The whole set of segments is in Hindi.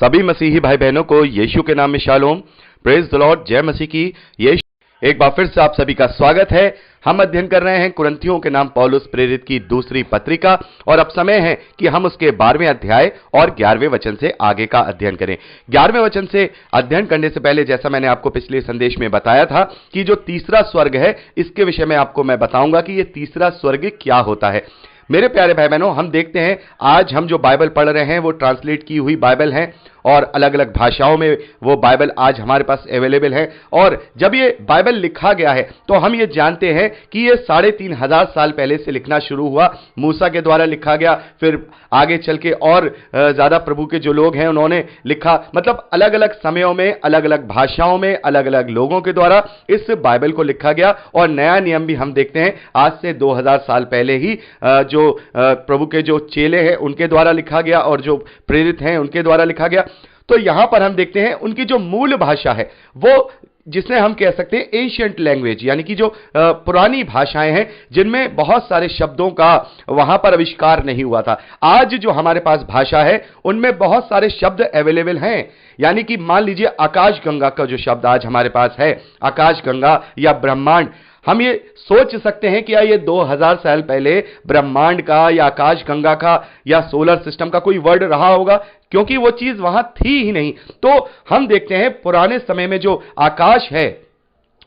सभी मसीही भाई बहनों को यीशु के नाम में शालोम, प्रेज द लॉर्ड, जय मसीह की। यीशु एक बार फिर से आप सभी का स्वागत है। हम अध्ययन कर रहे हैं कुरिन्थियों के नाम पौलुस प्रेरित की दूसरी पत्रिका, और अब समय है कि हम उसके 12वें अध्याय और 11वें वचन से आगे का अध्ययन करें। 11वें वचन से अध्ययन करने से पहले, जैसा मैंने आपको पिछले संदेश में बताया था कि जो तीसरा स्वर्ग है, इसके विषय में आपको मैं बताऊंगा कि यह तीसरा स्वर्ग क्या होता है। मेरे प्यारे भाई बहनों, हम देखते हैं आज हम जो बाइबल पढ़ रहे हैं वो ट्रांसलेट की हुई बाइबल है और अलग अलग भाषाओं में वो बाइबल आज हमारे पास अवेलेबल है। और जब ये बाइबल लिखा गया है तो हम ये जानते हैं कि ये 3,500 साल पहले से लिखना शुरू हुआ। मूसा के द्वारा लिखा गया, फिर आगे चल के और ज्यादा प्रभु के जो लोग हैं उन्होंने लिखा। मतलब अलग अलग समयों में, अलग अलग भाषाओं में, अलग अलग लोगों के द्वारा इस बाइबल को लिखा गया। और नया नियम भी हम देखते हैं आज से 2000 साल पहले ही जो प्रभु के जो चेले हैं उनके द्वारा लिखा गया और जो प्रेरित हैं उनके द्वारा लिखा गया। तो यहां पर हम देखते हैं उनकी जो मूल भाषा है वो, जिसने हम कह सकते हैं एंशिएंट लैंग्वेज, यानी कि जो पुरानी भाषाएं हैं जिनमें बहुत सारे शब्दों का वहां पर आविष्कार नहीं हुआ था। आज जो हमारे पास भाषा है उनमें बहुत सारे शब्द अवेलेबल हैं। यानी कि मान लीजिए आकाश गंगा का जो शब्द आज हमारे पास है, आकाश गंगा या ब्रह्मांड, हम ये सोच सकते हैं कि ये 2000 साल पहले ब्रह्मांड का या आकाश गंगा का या सोलर सिस्टम का कोई वर्ड रहा होगा, क्योंकि वो चीज वहां थी ही नहीं। तो हम देखते हैं पुराने समय में जो आकाश है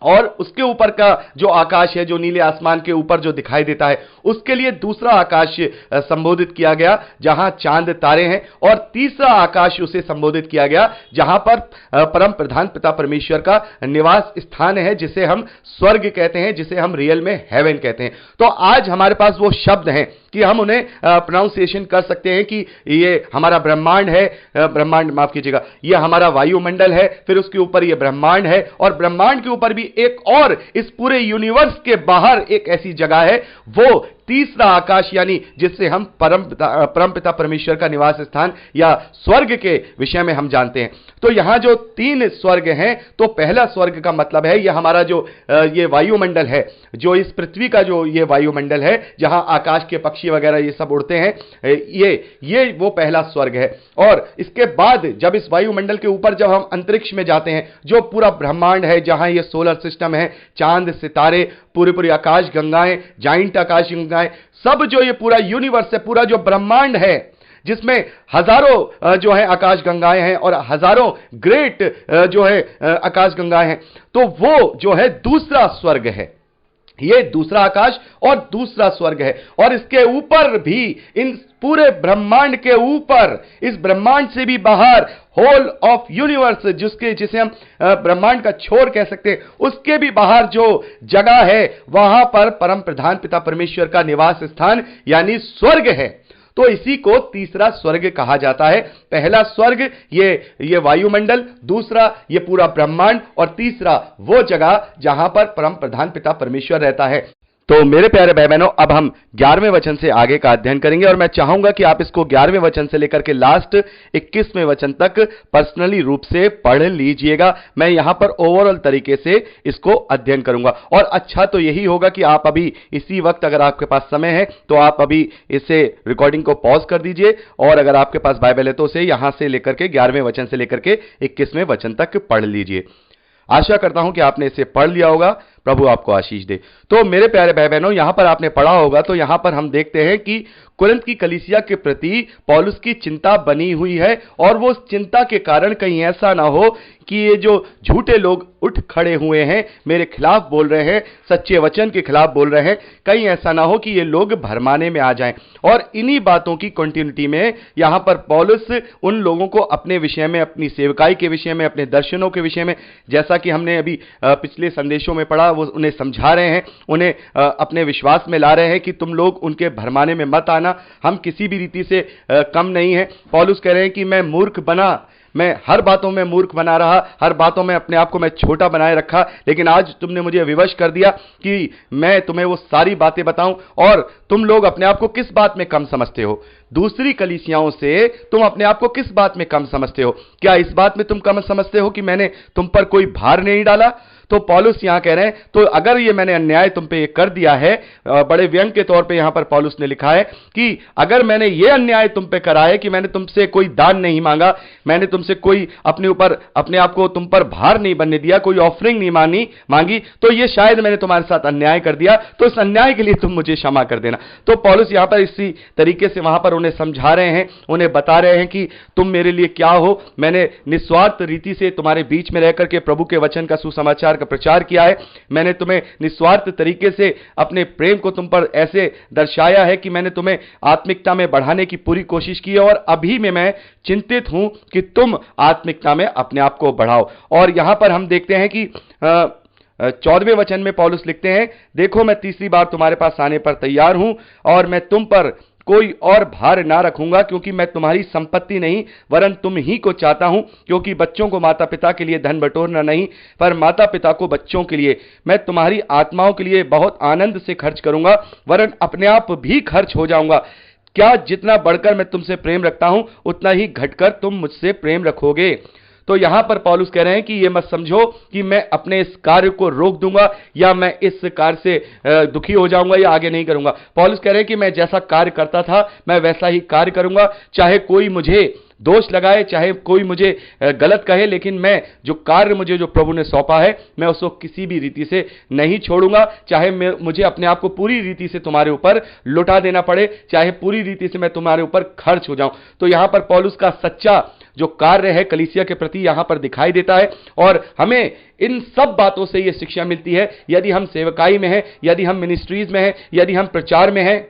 और उसके ऊपर का जो आकाश है, जो नीले आसमान के ऊपर जो दिखाई देता है, उसके लिए दूसरा आकाश संबोधित किया गया जहां चांद तारे हैं, और तीसरा आकाश उसे संबोधित किया गया जहां पर परम प्रधान पिता परमेश्वर का निवास स्थान है, जिसे हम स्वर्ग कहते हैं, जिसे हम रियल में हेवन कहते हैं। तो आज हमारे पास वो शब्द हैं कि हम उन्हें प्रोनाउंसिएशन कर सकते हैं कि ये हमारा ब्रह्मांड है, ब्रह्मांड माफ कीजिएगा, ये हमारा वायुमंडल है, फिर उसके ऊपर ये ब्रह्मांड है, और ब्रह्मांड के ऊपर भी एक और इस पूरे यूनिवर्स के बाहर एक ऐसी जगह है, वो तीसरा आकाश, यानी जिससे हम परमपिता परमेश्वर का निवास स्थान या स्वर्ग के विषय में हम जानते हैं। तो यहां जो 3 स्वर्ग हैं, तो पहला स्वर्ग का मतलब है यह हमारा जो ये वायुमंडल है, जो इस पृथ्वी का जो ये वायुमंडल है जहां आकाश के पक्षी वगैरह ये सब उड़ते हैं, ये वो पहला स्वर्ग है। और इसके बाद जब इस वायुमंडल के ऊपर जब हम अंतरिक्ष में जाते हैं, जो पूरा ब्रह्मांड है, जहां ये सोलर सिस्टम है, चांद सितारे, पूरी आकाश गंगाएं, जाइंट आकाश गंगाएं, सब जो ये पूरा यूनिवर्स है, पूरा जो ब्रह्मांड है, जिसमें हजारों जो है आकाश गंगाएं हैं और हजारों ग्रेट जो है आकाश गंगाएं हैं, तो वो जो है दूसरा स्वर्ग है। ये दूसरा आकाश और दूसरा स्वर्ग है। और इसके ऊपर भी, इन पूरे ब्रह्मांड के ऊपर, इस ब्रह्मांड से भी बाहर, होल ऑफ यूनिवर्स, जिसे हम ब्रह्मांड का छोर कह सकते हैं, उसके भी बाहर जो जगह है, वहां पर परम प्रधान पिता परमेश्वर का निवास स्थान यानी स्वर्ग है। तो इसी को तीसरा स्वर्ग कहा जाता है। पहला स्वर्ग ये वायुमंडल, दूसरा ये पूरा ब्रह्मांड, और तीसरा वो जगह जहां पर परम प्रधान पिता परमेश्वर रहता है। तो मेरे प्यारे भाई बहनों, अब हम 11वें वचन से आगे का अध्ययन करेंगे, और मैं चाहूंगा कि आप इसको 11वें वचन से लेकर के लास्ट 21वें वचन तक पर्सनली रूप से पढ़ लीजिएगा। मैं यहां पर ओवरऑल तरीके से इसको अध्ययन करूंगा, और अच्छा तो यही होगा कि आप अभी इसी वक्त, अगर आपके पास समय है तो आप अभी इसे रिकॉर्डिंग को पॉज कर दीजिए, और अगर आपके पास बाइबल है तो उसे यहां से लेकर के 11वें वचन से लेकर के 21वें वचन तक पढ़ लीजिए। आशा करता हूं कि आपने इसे पढ़ लिया होगा। प्रभु आपको आशीष दे। तो मेरे प्यारे भाई बहनों, यहां पर आपने पढ़ा होगा, तो यहां पर हम देखते हैं कि कुरिन्थ की कलीसिया के प्रति पौलुस की चिंता बनी हुई है, और वो चिंता के कारण कहीं ऐसा ना हो कि ये जो झूठे लोग उठ खड़े हुए हैं, मेरे खिलाफ बोल रहे हैं, सच्चे वचन के खिलाफ बोल रहे हैं, कहीं ऐसा ना हो कि ये लोग भरमाने में आ जाएं। और इन्हीं बातों की कंटिन्यूटी में यहां पर पौलुस उन लोगों को अपने विषय में, अपनी सेवकाई के विषय में, अपने दर्शनों के विषय में, जैसा कि हमने अभी पिछले संदेशों में पढ़ा, वो उन्हें समझा रहे हैं, उन्हें अपने विश्वास में ला रहे हैं कि तुम लोग उनके भरमाने में मत आना, हम किसी भी रीति से कम नहीं है। पौलुस कह रहे हैं कि मैं मूर्ख बना, मैं हर बातों में मूर्ख बना रहा, हर बातों में अपने आप को मैं छोटा बनाए रखा, लेकिन आज तुमने मुझे विवश कर दिया कि मैं तुम्हें वो सारी बातें बताऊं, और तुम लोग अपने आप को किस बात में कम समझते हो। दूसरी कलीसियाओं से तुम अपने आप को किस बात में कम समझते हो? क्या इस बात में तुम कम समझते हो कि मैंने तुम पर कोई भार नहीं डाला? तो पौलुस यहां कह रहे हैं, तो अगर ये मैंने अन्याय तुम पे ये कर दिया है, बड़े व्यंग के तौर पे यहां पर पौलुस ने लिखा है कि अगर मैंने ये अन्याय तुम पे करा है कि मैंने तुमसे कोई दान नहीं मांगा, मैंने तुमसे कोई अपने आप को तुम पर भार नहीं बनने दिया, कोई ऑफरिंग नहीं मांगी, तो ये शायद मैंने तुम्हारे साथ अन्याय कर दिया, तो इस अन्याय के लिए तुम मुझे क्षमा कर देना। तो पौलुस यहां पर इसी तरीके से वहां पर उन्हें समझा रहे हैं, उन्हें बता रहे हैं कि तुम मेरे लिए क्या हो, मैंने निस्वार्थ रीति से तुम्हारे बीच में रहकर के प्रभु के वचन का सुसमाचार का प्रचार किया है। मैंने तुम्हें निस्वार्थ तरीके से अपने प्रेम को तुम पर ऐसे दर्शाया है कि मैंने तुम्हें आत्मिकता में बढ़ाने की पूरी कोशिश की है, और अभी में मैं चिंतित हूं कि तुम आत्मिकता में अपने आप को बढ़ाओ। और यहां पर हम देखते हैं कि 14वें वचन में पौलुस लिखते हैं, देखो मैं तीसरी बार तुम्हारे पास आने पर तैयार हूं, और मैं तुम पर कोई और भार ना रखूंगा, क्योंकि मैं तुम्हारी संपत्ति नहीं वरन तुम ही को चाहता हूं, क्योंकि बच्चों को माता पिता के लिए धन बटोरना नहीं, पर माता पिता को बच्चों के लिए। मैं तुम्हारी आत्माओं के लिए बहुत आनंद से खर्च करूंगा, वरन अपने आप भी खर्च हो जाऊंगा। क्या जितना बढ़कर मैं तुमसे प्रेम रखता हूं, उतना ही घटकर तुम मुझसे प्रेम रखोगे? तो यहां पर पौलुस कह रहे हैं कि यह मत समझो कि मैं अपने इस कार्य को रोक दूंगा, या मैं इस कार्य से दुखी हो जाऊंगा या आगे नहीं करूंगा। पौलुस कह रहे हैं कि मैं जैसा कार्य करता था मैं वैसा ही कार्य करूंगा, चाहे कोई मुझे दोष लगाए, चाहे कोई मुझे गलत कहे, लेकिन मैं जो कार्य मुझे जो प्रभु ने सौंपा है मैं उसको किसी भी रीति से नहीं छोड़ूंगा, चाहे मुझे अपने आप को पूरी रीति से तुम्हारे ऊपर लुटा देना पड़े, चाहे पूरी रीति से मैं तुम्हारे ऊपर खर्च हो जाऊं। तो यहां पर पौलुस का सच्चा जो कार्य है कलीसिया के प्रति यहां पर दिखाई देता है, और हमें इन सब बातों से यह शिक्षा मिलती है, यदि हम सेवकाई में हैं, यदि हम मिनिस्ट्रीज में हैं, यदि हम प्रचार में हैं,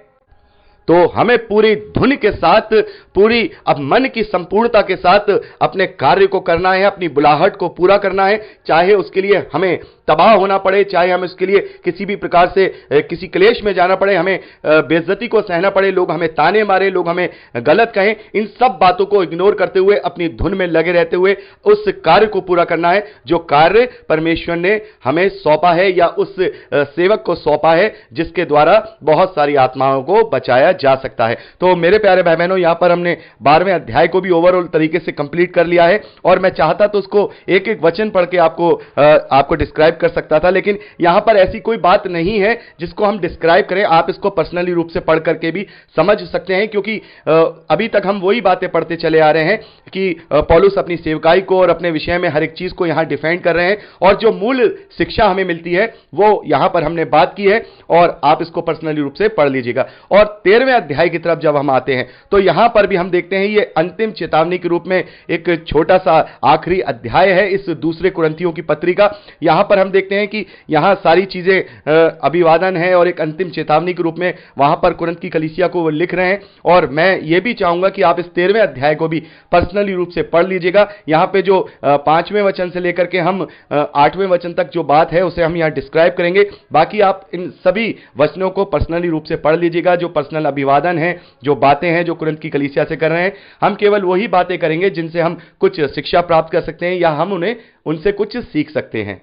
तो हमें पूरी धुन के साथ, पूरी अब मन की संपूर्णता के साथ अपने कार्य को करना है, अपनी बुलाहट को पूरा करना है, चाहे उसके लिए हमें तबाह होना पड़े, चाहे हमें उसके लिए किसी भी प्रकार से किसी क्लेश में जाना पड़े, हमें बेइज्जती को सहना पड़े, लोग हमें ताने मारे, लोग हमें गलत कहें, इन सब बातों को इग्नोर करते हुए अपनी धुन में लगे रहते हुए उस कार्य को पूरा करना है जो कार्य परमेश्वर ने हमें सौंपा है, या उस सेवक को सौंपा है जिसके द्वारा बहुत सारी आत्माओं को बचाया जा सकता है। तो मेरे प्यारे भाई बहनों, यहां पर हमने 12वें अध्याय को भी ओवरऑल तरीके से कंप्लीट कर लिया है, और मैं चाहता तो उसको एक एक वचन पढ़ के आपको डिस्क्राइब कर सकता था, लेकिन यहां पर ऐसी कोई बात नहीं है जिसको हम डिस्क्राइब करें। आप इसको पर्सनली रूप से पढ़ करके भी समझ सकते हैं, क्योंकि अभी तक हम वही बातें पढ़ते चले आ रहे हैं कि पौलुस अपनी सेवकाई को और अपने विषय में हर एक चीज को यहां डिफाइन कर रहे हैं, और जो मूल शिक्षा हमें मिलती है वो यहां पर हमने बात की है, और आप इसको पर्सनली रूप से पढ़ लीजिएगा। और 13वें अध्याय की तरफ जब हम आते हैं तो यहां पर भी हम देखते हैं ये अंतिम चेतावनी के रूप में एक छोटा सा आखिरी अध्याय है इस दूसरे कुरिन्थियों की पत्री का। यहां पर हम देखते हैं कि यहां सारी चीजें अभिवादन है और एक अंतिम चेतावनी के रूप में वहां पर कुरिन्थ की कलीसिया को वो लिख रहे हैं, और मैं ये भी चाहूंगा कि आप इस 13वें अध्याय को भी पर्सनली रूप से पढ़ लीजिएगा। यहां पे जो 5वें वचन से लेकर के हम 8वें वचन तक जो बात है उसे हम यहां डिस्क्राइब करेंगे। बाकी आप इन सभी वचनों को पर्सनली रूप से पढ़ लीजिएगा। जो पर्सनल अभिवादन है, जो बातें हैं जो कुरिन्थ की कलीसिया से कर रहे हैं, हम केवल वही बातें करेंगे जिनसे हम कुछ शिक्षा प्राप्त कर सकते हैं, या हम उनसे कुछ सीख सकते हैं।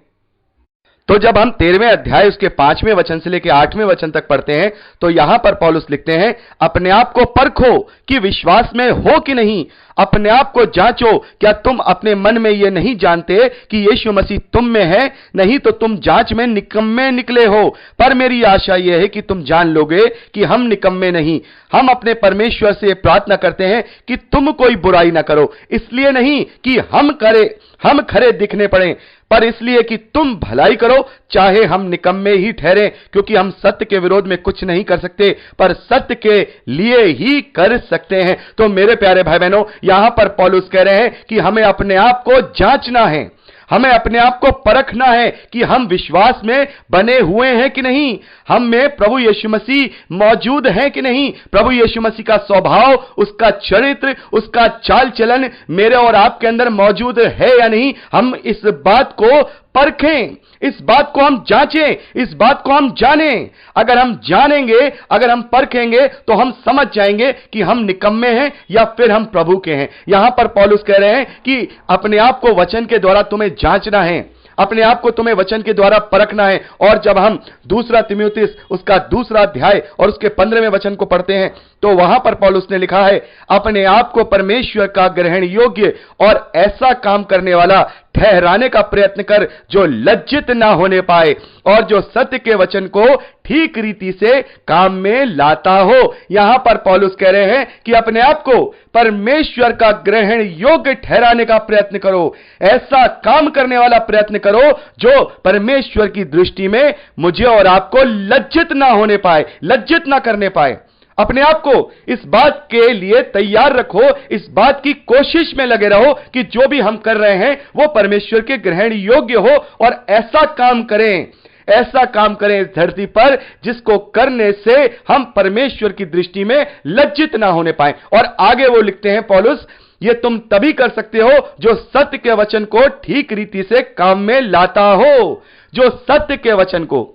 तो जब हम 13वें अध्याय उसके 5वें वचन से लेकर 8वें वचन तक पढ़ते हैं तो यहां पर पौलुस लिखते हैं, अपने आप को परखो कि विश्वास में हो कि नहीं, अपने आप को जांचो, क्या तुम अपने मन में यह नहीं जानते कि यीशु मसीह तुम में है? नहीं तो तुम जांच में निकम्मे निकले हो। पर मेरी आशा यह है कि तुम जान लोगे कि हम निकम्मे नहीं। हम अपने परमेश्वर से प्रार्थना करते हैं कि तुम कोई बुराई ना करो, इसलिए नहीं कि हम खरे दिखने पड़े, पर इसलिए कि तुम भलाई करो, चाहे हम निकम्मे ही ठहरे, क्योंकि हम सत्य के विरोध में कुछ नहीं कर सकते पर सत्य के लिए ही कर सकते हैं। तो मेरे प्यारे भाई बहनों, यहां पर पौलुस कह रहे हैं कि हमें अपने आप को जांचना है, हमें अपने आप को परखना है कि हम विश्वास में बने हुए हैं कि नहीं, हम में प्रभु यीशु मसीह मौजूद है कि नहीं, प्रभु यीशु मसीह का स्वभाव, उसका चरित्र, उसका चाल चलन मेरे और आपके अंदर मौजूद है या नहीं। हम इस बात को परखें, इस बात को हम जांचें, इस बात को हम जानें। अगर हम जानेंगे, अगर हम परखेंगे तो हम समझ जाएंगे कि हम निकम्मे हैं या फिर हम प्रभु के हैं। यहां पर पौलुस कह रहे हैं कि अपने आप को वचन के द्वारा तुम्हें जांचना है, अपने आप को तुम्हें वचन के द्वारा परखना है। और जब हम दूसरा तिमुथियुस उसका दूसरा अध्याय और उसके 15वें वचन को पढ़ते हैं तो वहां पर पौलुस ने लिखा है, अपने आप को परमेश्वर का ग्रहण योग्य और ऐसा काम करने वाला ठहराने का प्रयत्न कर जो लज्जित ना होने पाए और जो सत्य के वचन को ठीक रीति से काम में लाता हो। यहां पर पौलुस कह रहे हैं कि अपने आप को परमेश्वर का ग्रहण योग्य ठहराने का प्रयत्न करो, ऐसा काम करने वाला प्रयत्न करो जो परमेश्वर की दृष्टि में मुझे और आपको लज्जित ना होने पाए, लज्जित ना करने पाए। अपने आप को इस बात के लिए तैयार रखो, इस बात की कोशिश में लगे रहो कि जो भी हम कर रहे हैं वो परमेश्वर के ग्रहण योग्य हो और ऐसा काम करें, ऐसा काम करें इस धरती पर जिसको करने से हम परमेश्वर की दृष्टि में लज्जित ना होने पाए। और आगे वो लिखते हैं पौलुस, ये तुम तभी कर सकते हो जो सत्य के वचन को ठीक रीति से काम में लाता हो। जो सत्य के वचन को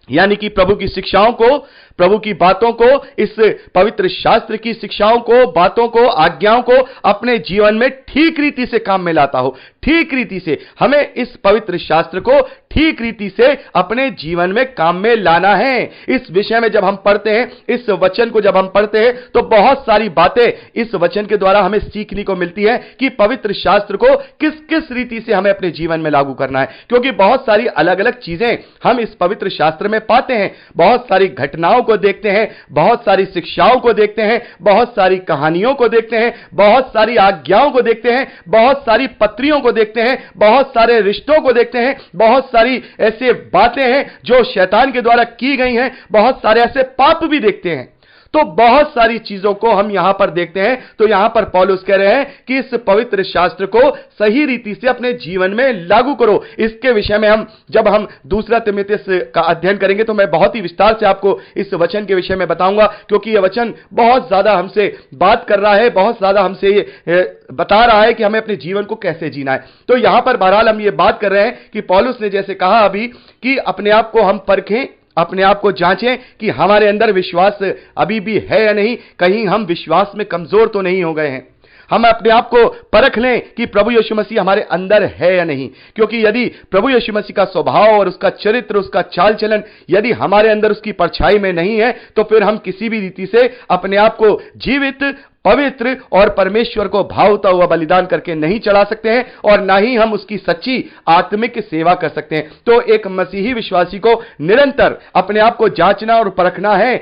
यानी कि प्रभु की शिक्षाओं को, प्रभु की बातों को, इस पवित्र शास्त्र की शिक्षाओं को, बातों को, आज्ञाओं को अपने जीवन में ठीक रीति से काम में लाता हो। ठीक रीति से हमें इस पवित्र शास्त्र को ठीक रीति से अपने जीवन में काम में लाना है। इस विषय में जब हम पढ़ते हैं, इस वचन को जब हम पढ़ते हैं तो बहुत सारी बातें इस वचन के द्वारा हमें सीखने को मिलती है कि पवित्र शास्त्र को किस किस रीति से हमें अपने जीवन में लागू करना है। क्योंकि बहुत सारी अलग अलग चीजें हम इस पवित्र शास्त्र में पाते हैं, बहुत सारी घटनाओं को देखते हैं, बहुत सारी शिक्षाओं को देखते हैं, बहुत सारी कहानियों को देखते हैं, बहुत सारी आज्ञाओं को देखते हैं, बहुत सारी पत्रियों को देखते हैं, बहुत सारे रिश्तों को देखते हैं, बहुत सारी ऐसे बातें हैं जो शैतान के द्वारा की गई हैं, बहुत सारे ऐसे पाप भी देखते हैं। तो बहुत सारी चीजों को हम यहां पर देखते हैं। तो यहां पर पौलुस कह रहे हैं कि इस पवित्र शास्त्र को सही रीति से अपने जीवन में लागू करो। इसके विषय में जब हम दूसरा तिमुथियुस का अध्ययन करेंगे तो मैं बहुत ही विस्तार से आपको इस वचन के विषय में बताऊंगा, क्योंकि यह वचन बहुत ज्यादा हमसे बात कर रहा है, बहुत ज्यादा हमसे ये बता रहा है कि हमें अपने जीवन को कैसे जीना है। तो यहां पर बहरहाल हम ये बात कर रहे हैं कि पौलुस ने जैसे कहा अभी कि अपने आप को हम परखें, अपने आप को जांचें कि हमारे अंदर विश्वास अभी भी है या नहीं, कहीं हम विश्वास में कमजोर तो नहीं हो गए हैं। हम अपने आप को परख लें कि प्रभु यीशु मसीह हमारे अंदर है या नहीं। क्योंकि यदि प्रभु यीशु मसीह का स्वभाव और उसका चरित्र, उसका चाल चलन यदि हमारे अंदर उसकी परछाई में नहीं है तो फिर हम किसी भी रीति से अपने आप को जीवित, पवित्र और परमेश्वर को भावता हुआ बलिदान करके नहीं चढ़ा सकते हैं और ना ही हम उसकी सच्ची आत्मिक सेवा कर सकते हैं। तो एक मसीही विश्वासी को निरंतर अपने आप को जांचना और परखना है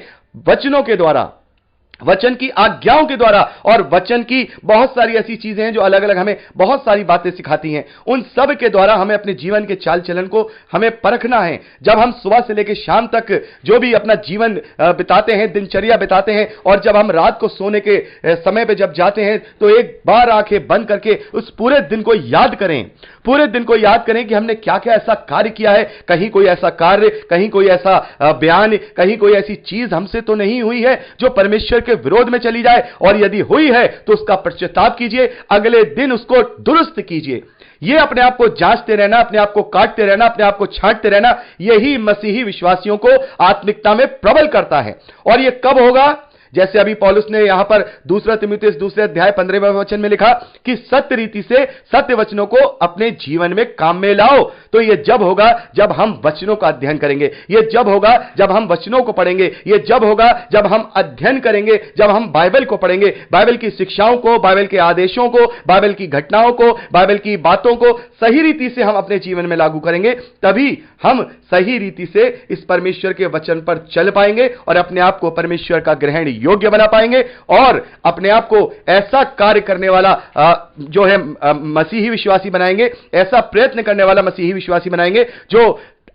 वचनों के द्वारा, वचन की आज्ञाओं के द्वारा। और वचन की बहुत सारी ऐसी चीजें हैं जो अलग अलग हमें बहुत सारी बातें सिखाती हैं। उन सब के द्वारा हमें अपने जीवन के चाल चलन को हमें परखना है। जब हम सुबह से लेकर शाम तक जो भी अपना जीवन बिताते हैं, दिनचर्या बिताते हैं, और जब हम रात को सोने के समय पे जब जाते हैं तो एक बार आंखें बंद करके उस पूरे दिन को याद करें, पूरे दिन को याद करें कि हमने क्या क्या ऐसा कार्य किया है। कहीं कोई ऐसा कार्य, कहीं कोई ऐसा बयान, कहीं कोई ऐसी चीज हमसे तो नहीं हुई है जो परमेश्वर के विरोध में चली जाए, और यदि हुई है तो उसका पश्चाताप कीजिए, अगले दिन उसको दुरुस्त कीजिए। ये अपने आप को जांचते रहना, अपने आप को काटते रहना, अपने आप को छांटते रहना, यही मसीही विश्वासियों को आत्मिकता में प्रबल करता है। और ये कब होगा? जैसे अभी पौलुस ने यहां पर दूसरा तिमुथियुस दूसरे अध्याय 15वें वचन में लिखा कि सत्य रीति से सत्य वचनों को अपने जीवन में काम में लाओ। तो यह जब होगा जब हम वचनों का अध्ययन करेंगे, यह जब होगा जब हम वचनों को पढ़ेंगे, यह जब होगा जब हम अध्ययन करेंगे, जब हम बाइबल को पढ़ेंगे, बाइबल की शिक्षाओं को, बाइबल के आदेशों को, बाइबल की घटनाओं को, बाइबल की बातों को सही रीति से हम अपने जीवन में लागू करेंगे, तभी हम सही रीति से इस परमेश्वर के वचन पर चल पाएंगे और अपने आप को परमेश्वर का ग्रहण योग्य बना पाएंगे और अपने आप को ऐसा कार्य करने वाला जो है मसीही विश्वासी बनाएंगे, ऐसा प्रयत्न करने वाला मसीही विश्वासी बनाएंगे जो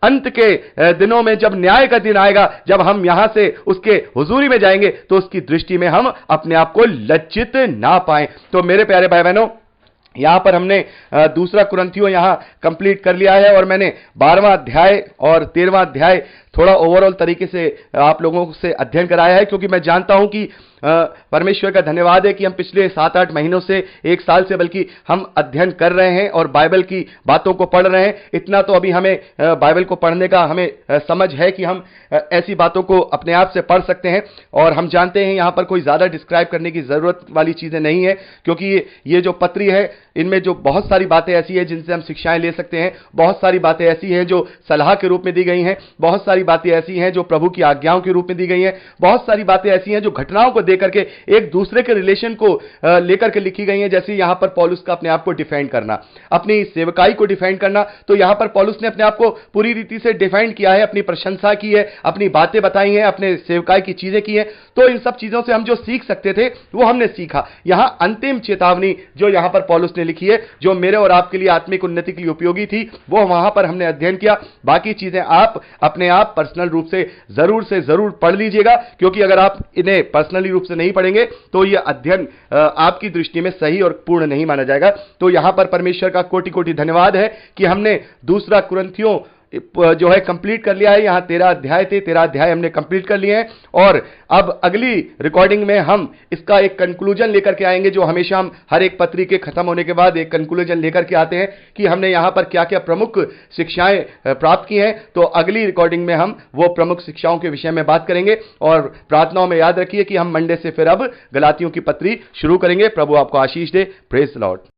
अंत के दिनों में जब न्याय का दिन आएगा, जब हम यहां से उसके हुजूरी में जाएंगे तो उसकी दृष्टि में हम अपने आप को लज्जित ना पाएं। तो मेरे प्यारे भाई बहनों, यहां पर हमने दूसरा कुरिन्थियों यहां कंप्लीट कर लिया है और मैंने 12वां अध्याय और 13वां अध्याय थोड़ा ओवरऑल तरीके से आप लोगों से अध्ययन कराया है, क्योंकि मैं जानता हूं कि परमेश्वर का धन्यवाद है कि हम पिछले 7-8 महीनों से, 1 साल से बल्कि हम अध्ययन कर रहे हैं और बाइबल की बातों को पढ़ रहे हैं। इतना तो अभी हमें बाइबल को पढ़ने का हमें समझ है कि हम ऐसी बातों को अपने आप से पढ़ सकते हैं, और हम जानते हैं यहां पर कोई ज्यादा डिस्क्राइब करने की जरूरत वाली चीजें नहीं है, क्योंकि ये जो पत्री है इनमें जो बहुत सारी बातें ऐसी है जिनसे हम शिक्षाएं ले सकते हैं, बहुत सारी बातें ऐसी हैं जो सलाह के रूप में दी गई हैं, बहुत सारी बातें ऐसी हैं जो प्रभु की आज्ञाओं के रूप में दी गई हैं, बहुत सारी बातें ऐसी हैं जो घटनाओं को देकर के एक दूसरे के रिलेशन को लेकर के लिखी गई हैं। जैसे यहां पर पौलुस का अपने आप को डिफेंड करना, अपनी सेवकाई को डिफेंड करना, तो यहां पर पौलुस ने अपने आप को पूरी रीति से डिफेंड किया है, अपनी प्रशंसा की है, अपनी बातें बताई हैं, अपने सेवकाई की चीजें की हैं। तो इन सब चीजों से हम जो सीख सकते थे वो हमने सीखा। यहां अंतिम चेतावनी जो यहां पर पौलुस ने लिखी है, जो मेरे और आपके लिए आत्मिक उन्नति के लिए उपयोगी थी, वो वहां पर हमने अध्ययन किया। बाकी चीजें आप अपने आप पर्सनल रूप से जरूर पढ़ लीजिएगा, क्योंकि अगर आप इन्हें पर्सनली रूप से नहीं पढ़ेंगे तो यह अध्ययन आपकी दृष्टि में सही और पूर्ण नहीं माना जाएगा। तो यहां पर परमेश्वर का कोटि कोटि धन्यवाद है कि हमने दूसरा कुरिन्थियों जो है कंप्लीट कर लिया है। यहां 13 अध्याय थे, 13 अध्याय हमने कंप्लीट कर लिए हैं, और अब अगली रिकॉर्डिंग में हम इसका एक कंक्लूजन लेकर के आएंगे, जो हमेशा हम हर एक पत्री के खत्म होने के बाद एक कंक्लूजन लेकर के आते हैं कि हमने यहां पर क्या क्या प्रमुख शिक्षाएं प्राप्त की हैं। तो अगली रिकॉर्डिंग में हम वो प्रमुख शिक्षाओं के विषय में बात करेंगे, और प्रार्थनाओं में याद रखिए कि हम मंडे से फिर अब गलातियों की पत्री शुरू करेंगे। प्रभु आपको आशीष दे। Praise the Lord.